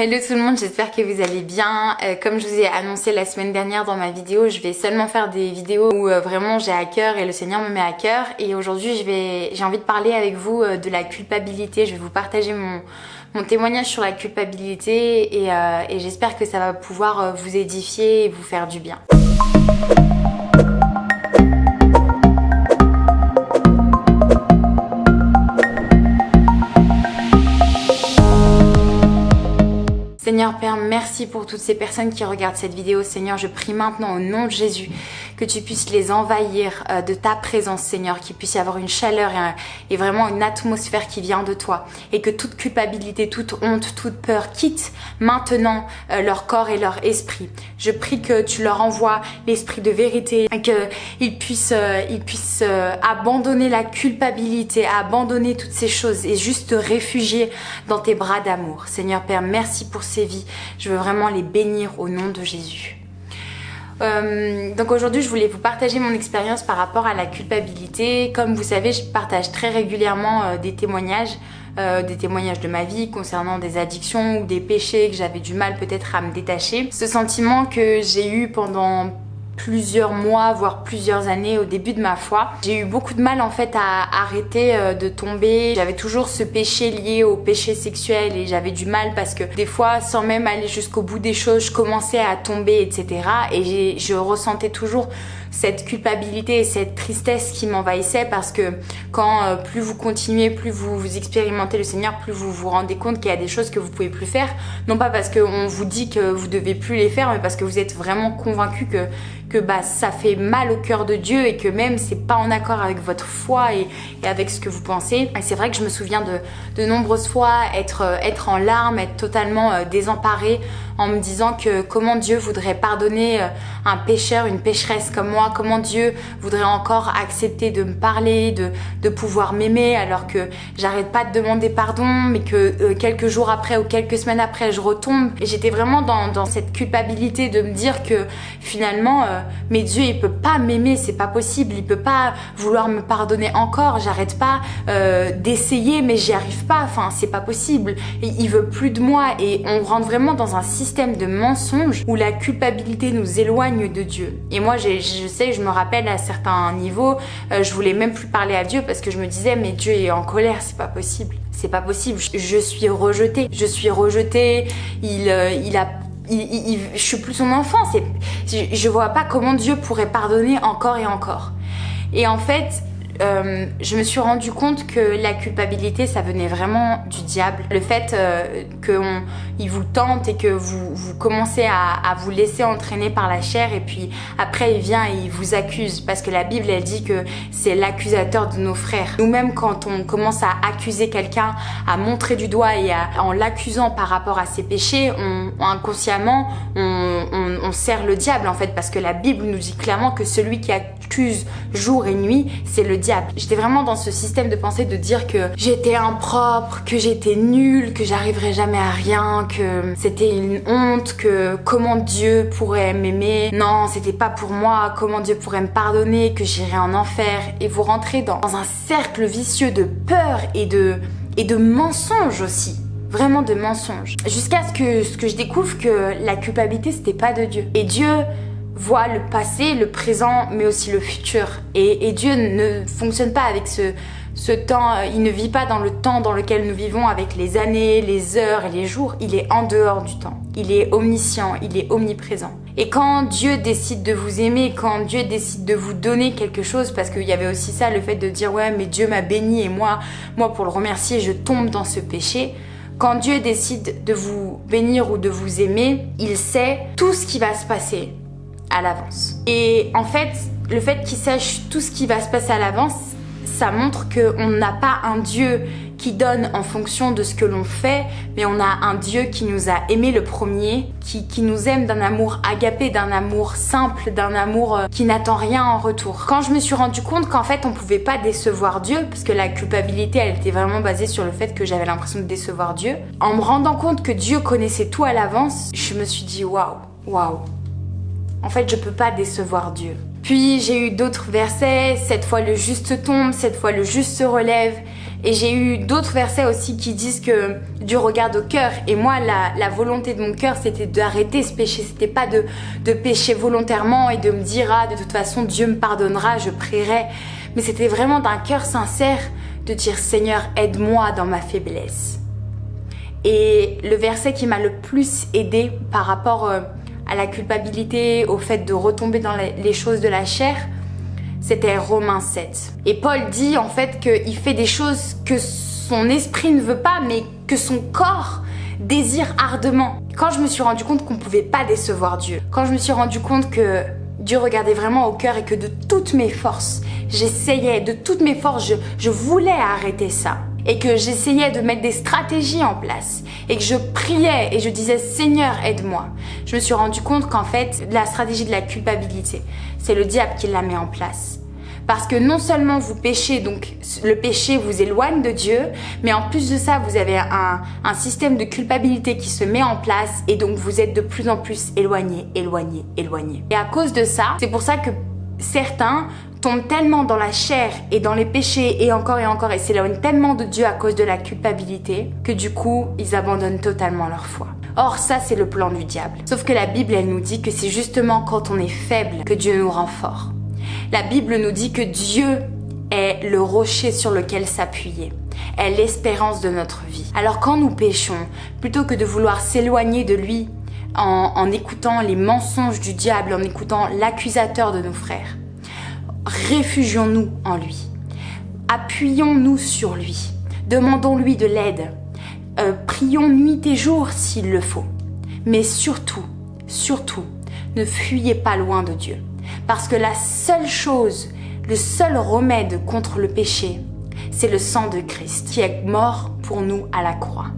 Hello tout le monde, j'espère que vous allez bien. Comme je vous ai annoncé la semaine dernière dans ma vidéo, je vais seulement faire des vidéos où vraiment j'ai à cœur et le Seigneur me met à cœur. Et aujourd'hui j'ai envie de parler avec vous de la culpabilité. Je vais vous partager mon témoignage sur la culpabilité et j'espère que ça va pouvoir vous édifier et vous faire du bien. Seigneur Père, merci pour toutes ces personnes qui regardent cette vidéo. Seigneur, je prie maintenant au nom de Jésus que tu puisses les envahir de ta présence, Seigneur, qu'il puisse y avoir une chaleur et vraiment une atmosphère qui vient de toi. Et que toute culpabilité, toute honte, toute peur quitte maintenant leur corps et leur esprit. Je prie que tu leur envoies l'esprit de vérité, qu'ils puissent abandonner la culpabilité, abandonner toutes ces choses et juste te réfugier dans tes bras d'amour. Seigneur Père, merci pour ces vies. Je veux vraiment les bénir au nom de Jésus. Donc aujourd'hui je voulais vous partager mon expérience par rapport à la culpabilité. Comme vous savez, je partage très régulièrement des témoignages de ma vie concernant des addictions ou des péchés que j'avais du mal peut-être à me détacher. Ce sentiment que j'ai eu pendant plusieurs mois, voire plusieurs années au début de ma foi. J'ai eu beaucoup de mal en fait à arrêter de tomber. J'avais toujours ce péché lié au péché sexuel et j'avais du mal parce que des fois, sans même aller jusqu'au bout des choses, je commençais à tomber, etc. Et je ressentais toujours cette culpabilité et cette tristesse qui m'envahissait parce que quand plus vous continuez, plus vous expérimentez le Seigneur, plus vous vous rendez compte qu'il y a des choses que vous pouvez plus faire. Non pas parce qu'on vous dit que vous devez plus les faire, mais parce que vous êtes vraiment convaincu que ça fait mal au cœur de Dieu et que même c'est pas en accord avec votre foi et avec ce que vous pensez. Et c'est vrai que je me souviens de nombreuses fois être en larmes, être totalement désemparée en me disant que comment Dieu voudrait pardonner un pécheur, une pécheresse comme moi, comment Dieu voudrait encore accepter de me parler, de pouvoir m'aimer alors que j'arrête pas de demander pardon, mais que quelques jours après ou quelques semaines après je retombe. Et j'étais vraiment dans cette culpabilité de me dire que finalement mais Dieu il peut pas m'aimer, c'est pas possible, il peut pas vouloir me pardonner encore, j'arrête pas d'essayer mais j'y arrive pas, enfin c'est pas possible, et il veut plus de moi. Et on rentre vraiment dans un système de mensonges où la culpabilité nous éloigne de Dieu. Et moi je me rappelle à certains niveaux, je voulais même plus parler à Dieu parce que je me disais mais Dieu est en colère, c'est pas possible, c'est pas possible, je suis rejetée, je suis plus son enfant, je vois pas comment Dieu pourrait pardonner encore et encore. Et en fait, je me suis rendu compte que la culpabilité, ça venait vraiment du diable. Le fait qu'il vous tente et que vous commencez à vous laisser entraîner par la chair, et puis après il vient et il vous accuse, parce que la Bible elle dit que c'est l'accusateur de nos frères. Nous-mêmes, quand on commence à accuser quelqu'un, à montrer du doigt et en l'accusant par rapport à ses péchés, inconsciemment on sert le diable en fait, parce que la Bible nous dit clairement que celui qui accuse jour et nuit, c'est le diable. J'étais vraiment dans ce système de pensée de dire que j'étais impropre, que j'étais nulle, que j'arriverais jamais à rien, que c'était une honte, que comment Dieu pourrait m'aimer, non c'était pas pour moi, comment Dieu pourrait me pardonner, que j'irais en enfer. Et vous rentrez dans un cercle vicieux de peur et de mensonges aussi. Vraiment de mensonges. Jusqu'à ce que je découvre que la culpabilité c'était pas de Dieu. Et Dieu voit le passé, le présent, mais aussi le futur. Et Dieu ne fonctionne pas avec ce temps, il ne vit pas dans le temps dans lequel nous vivons avec les années, les heures et les jours. Il est en dehors du temps. Il est omniscient, il est omniprésent. Et quand Dieu décide de vous aimer, quand Dieu décide de vous donner quelque chose, parce qu'il y avait aussi ça, le fait de dire ouais mais Dieu m'a béni et moi pour le remercier, je tombe dans ce péché. Quand Dieu décide de vous bénir ou de vous aimer, il sait tout ce qui va se passer à l'avance. Et en fait, le fait qu'il sache tout ce qui va se passer à l'avance, ça montre qu'on n'a pas un Dieu qui donne en fonction de ce que l'on fait, mais on a un Dieu qui nous a aimé le premier, qui nous aime d'un amour agapé, d'un amour simple, d'un amour qui n'attend rien en retour. Quand je me suis rendu compte qu'en fait on pouvait pas décevoir Dieu, parce que la culpabilité elle était vraiment basée sur le fait que j'avais l'impression de décevoir Dieu, en me rendant compte que Dieu connaissait tout à l'avance, je me suis dit waouh. En fait, je peux pas décevoir Dieu. Puis j'ai eu d'autres versets, cette fois le juste tombe, cette fois le juste se relève. Et j'ai eu d'autres versets aussi qui disent que Dieu regarde au cœur. Et moi, la volonté de mon cœur, c'était d'arrêter ce péché. C'était pas de pécher volontairement et de me dire, ah, de toute façon, Dieu me pardonnera, je prierai. Mais c'était vraiment d'un cœur sincère de dire, Seigneur, aide-moi dans ma faiblesse. Et le verset qui m'a le plus aidé par rapport à la culpabilité, au fait de retomber dans les choses de la chair, c'était Romains 7. Et Paul dit en fait qu'il fait des choses que son esprit ne veut pas, mais que son corps désire ardemment. Quand je me suis rendu compte qu'on ne pouvait pas décevoir Dieu, quand je me suis rendu compte que Dieu regardait vraiment au cœur et que de toutes mes forces, j'essayais, de toutes mes forces, je voulais arrêter ça. Et que j'essayais de mettre des stratégies en place. Et que je priais et je disais, Seigneur, aide-moi. Je me suis rendu compte qu'en fait, la stratégie de la culpabilité, c'est le diable qui la met en place. Parce que non seulement vous péchez, donc le péché vous éloigne de Dieu, mais en plus de ça, vous avez un système de culpabilité qui se met en place et donc vous êtes de plus en plus éloigné. Et à cause de ça, c'est pour ça que certains tombent tellement dans la chair et dans les péchés et encore et s'éloignent tellement de Dieu à cause de la culpabilité que du coup, ils abandonnent totalement leur foi. Or, ça, c'est le plan du diable. Sauf que la Bible, elle nous dit que c'est justement quand on est faible que Dieu nous rend fort. La Bible nous dit que Dieu est le rocher sur lequel s'appuyer, est l'espérance de notre vie. Alors quand nous péchons, plutôt que de vouloir s'éloigner de lui en écoutant les mensonges du diable, en écoutant l'accusateur de nos frères, réfugions-nous en lui, appuyons-nous sur lui, demandons-lui de l'aide, prions nuit et jour s'il le faut. Mais surtout, ne fuyez pas loin de Dieu. Parce que la seule chose, le seul remède contre le péché, c'est le sang de Christ qui est mort pour nous à la croix.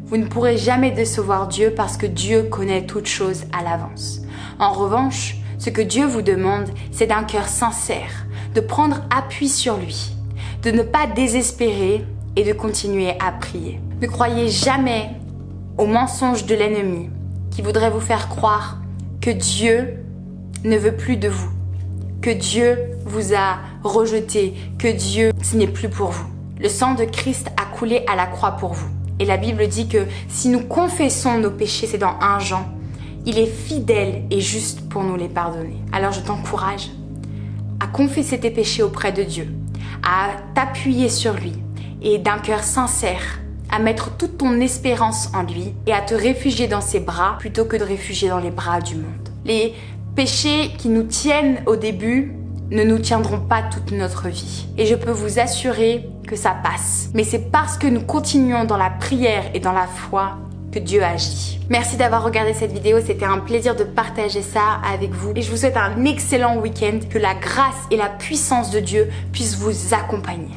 Vous ne pourrez jamais décevoir Dieu parce que Dieu connaît toutes choses à l'avance. En revanche, ce que Dieu vous demande, c'est d'un cœur sincère, de prendre appui sur lui, de ne pas désespérer et de continuer à prier. Ne croyez jamais aux mensonges de l'ennemi qui voudrait vous faire croire que Dieu ne veut plus de vous, que Dieu vous a rejeté, que Dieu, ce n'est plus pour vous. Le sang de Christ a coulé à la croix pour vous. Et la Bible dit que si nous confessons nos péchés, c'est dans 1 Jean, il est fidèle et juste pour nous les pardonner. Alors je t'encourage à confesser tes péchés auprès de Dieu, à t'appuyer sur lui et d'un cœur sincère, à mettre toute ton espérance en lui et à te réfugier dans ses bras plutôt que de réfugier dans les bras du monde. Les péchés qui nous tiennent au début ne nous tiendront pas toute notre vie. Et je peux vous assurer que ça passe. Mais c'est parce que nous continuons dans la prière et dans la foi que Dieu agit. Merci d'avoir regardé cette vidéo, c'était un plaisir de partager ça avec vous. Et je vous souhaite un excellent week-end, que la grâce et la puissance de Dieu puissent vous accompagner.